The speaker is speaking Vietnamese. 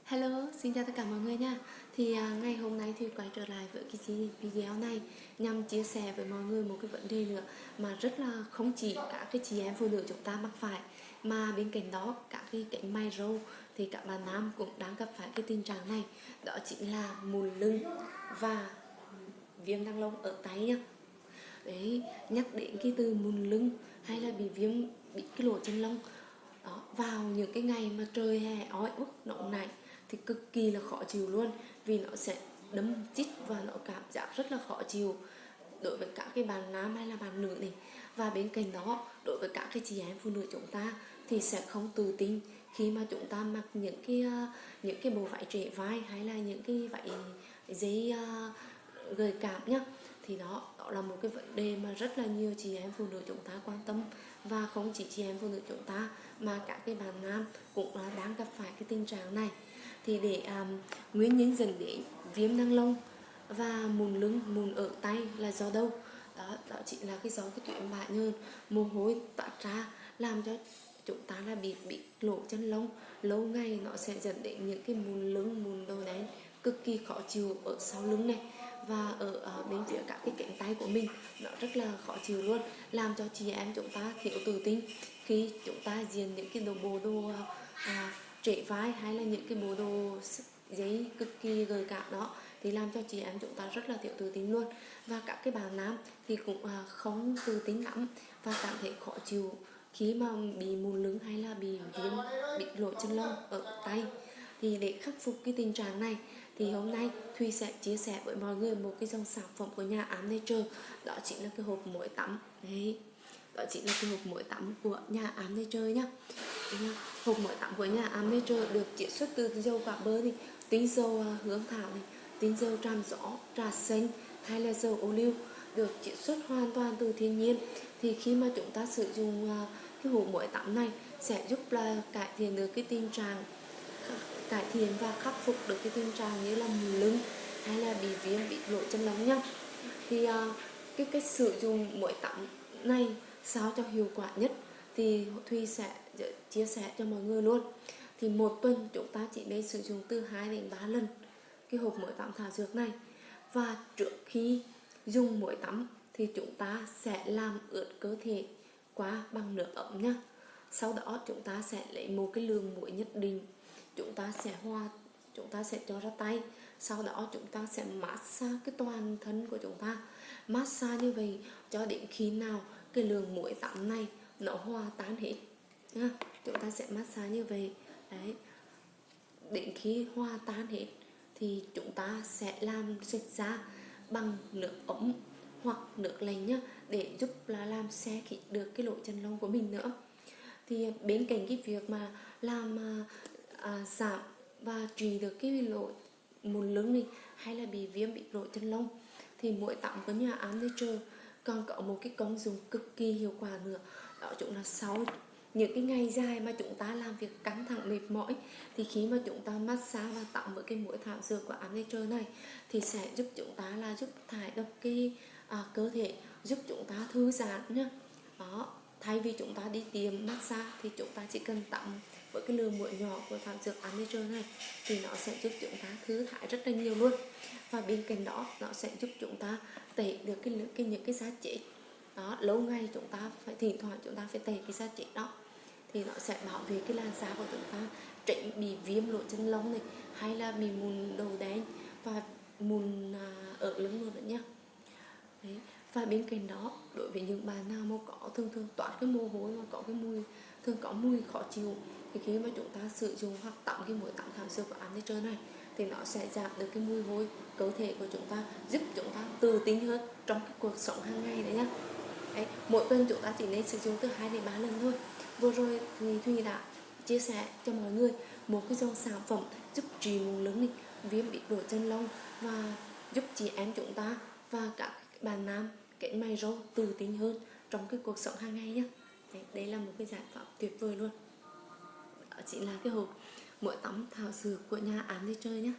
Hello, xin chào tất cả mọi người nha. Ngày hôm nay thì quay trở lại với cái video này nhằm chia sẻ với mọi người một cái vấn đề nữa mà rất là không chỉ cả cái chị em phụ nữ chúng ta mắc phải, mà bên cạnh đó cả cái cánh mày râu thì các bạn nam cũng đang gặp phải cái tình trạng này. Đó chính là mụn lưng và viêm đăng lông ở tay nha. Đấy, nhắc đến cái từ mụn lưng hay là bị cái lỗ chân lông đó, vào những cái ngày mà trời hè oi bức nóng này thì cực kỳ là khó chịu luôn, vì nó sẽ đâm chích và nó cảm giác rất là khó chịu đối với các cái bạn nam hay là bạn nữ này. Và bên cạnh đó, đối với các cái chị em phụ nữ chúng ta thì sẽ không tự tin khi mà chúng ta mặc những cái bộ vải trễ vai hay là những cái vải dây gợi cảm nhá. Thì đó là một cái vấn đề mà rất là nhiều chị em phụ nữ chúng ta quan tâm, và không chỉ chị em phụ nữ chúng ta mà các cái bạn nam cũng đang gặp phải cái tình trạng này. Thì để nguyên nhân dẫn đến viêm năng lông và mụn lưng, mụn ở tay là do đâu? Đó chính là do cái tuyến bã nhờn mồ hôi toát ra, làm cho chúng ta là bị lỗ chân lông. Lâu ngày nó sẽ dẫn đến những cái mụn lưng, mụn đầu đen cực kỳ khó chịu ở sau lưng này, và ở bên phía các cái cánh tay của mình nó rất là khó chịu luôn, làm cho chị em chúng ta thiếu tự tin khi chúng ta diện những cái bộ đồ trễ vai hay là những cái bộ đồ giấy cực kỳ gợi cảm đó, thì làm cho chị em chúng ta rất là thiếu tự tin luôn. Và các cái bạn nam thì cũng không tự tin lắm và cảm thấy khó chịu khi mà bị mụn lưng hay là bị lỗ chân lông ở tay. Thì để khắc phục cái tình trạng này thì hôm nay Thùy sẽ chia sẻ với mọi người một cái dòng sản phẩm của nhà Am Nature, đó chính là cái hộp muối tắm. Đấy, đó chính là cái hộp muối tắm của nhà Am Nature nhá. Hộp muối tắm của nhà Am Nature được chiết xuất từ dầu quả bơ này, tinh dầu hương thảo này, tinh dầu tràm gió, trà xanh hay là dầu ô liu, được chiết xuất hoàn toàn từ thiên nhiên. Thì khi mà chúng ta sử dụng cái hộp muối tắm này sẽ giúp là cải thiện được cái tình trạng, cải thiện và khắc phục được cái tình trạng như là mụn lưng hay là bị viêm, bị lỗ chân lông nhá. Thì cái cách sử dụng muối tắm này sao cho hiệu quả nhất thì Thùy sẽ chia sẻ cho mọi người luôn. Thì một tuần chúng ta chỉ nên sử dụng từ 2 đến 3 lần cái hộp muối tắm thảo dược này. Và trước khi dùng muối tắm thì chúng ta sẽ làm ướt cơ thể qua bằng nước ấm nhá. Sau đó chúng ta sẽ lấy một cái lượng muối nhất định, chúng ta sẽ cho ra tay. Sau đó chúng ta sẽ massage cái toàn thân của chúng ta, massage như vậy cho đến khi nào cái lượng muối tắm này nó hòa tan hết nha. Chúng ta sẽ massage như vậy đấy, đến khi hòa tan hết thì chúng ta sẽ làm sạch da bằng nước ấm hoặc nước lạnh nhá, để giúp là làm se khít được cái lỗ chân lông của mình nữa. Thì bên cạnh cái việc mà làm giảm và trị được cái lỗ mụn lưng này hay là bị viêm, bị lỗ chân lông, thì muối tắm của nhà Am Nature còn có một cái công dụng cực kỳ hiệu quả nữa. Đó chính là sau những cái ngày dài mà chúng ta làm việc căng thẳng mệt mỏi, thì khi mà chúng ta massage và tắm với cái muối thảo dược của Am Nature này thì sẽ giúp chúng ta là giúp thải độc cái cơ thể, giúp chúng ta thư giãn nhá. Đó, thay vì chúng ta đi tiệm massage thì chúng ta chỉ cần tắm với cái lượng muối nhỏ của thảo dược Am Nature này thì nó sẽ giúp chúng ta thư thái rất là nhiều luôn. Và bên cạnh đó nó sẽ giúp chúng ta tẩy được những cái da chết đó. Lâu ngày chúng ta phải thỉnh thoảng chúng ta phải tẩy cái da chết đó, thì nó sẽ bảo vệ cái làn da của chúng ta, tránh bị viêm lỗ chân lông này hay là bị mụn đầu đen và mụn ở lưng luôn nữa nhá. Đấy. Và bên cạnh đó, đối với những bạn nào mà có thường toát cái mồ hôi mà có cái mùi, thường có mùi khó chịu, thì khi mà chúng ta sử dụng hoặc tắm cái muối tắm thảo dược của Am Nature này thì nó sẽ giảm được cái mùi hôi cơ thể của chúng ta, giúp chúng ta tự tin hơn trong cái cuộc sống hàng ngày đấy nhá. Đấy, mỗi tuần chúng ta chỉ nên sử dụng từ 2 đến 3 lần thôi. Vừa rồi thì Thùy đã chia sẻ cho mọi người một cái dòng sản phẩm giúp trị mụn lưng này, viêm bị lỗ chân lông, và giúp chị em chúng ta và các bạn nam cánh mày râu tự tin hơn trong cái cuộc sống hàng ngày nhé. Đây là một cái giải pháp tuyệt vời luôn. Đó chính là cái hộp muối tắm thảo dược của nhà Am Nature nhé.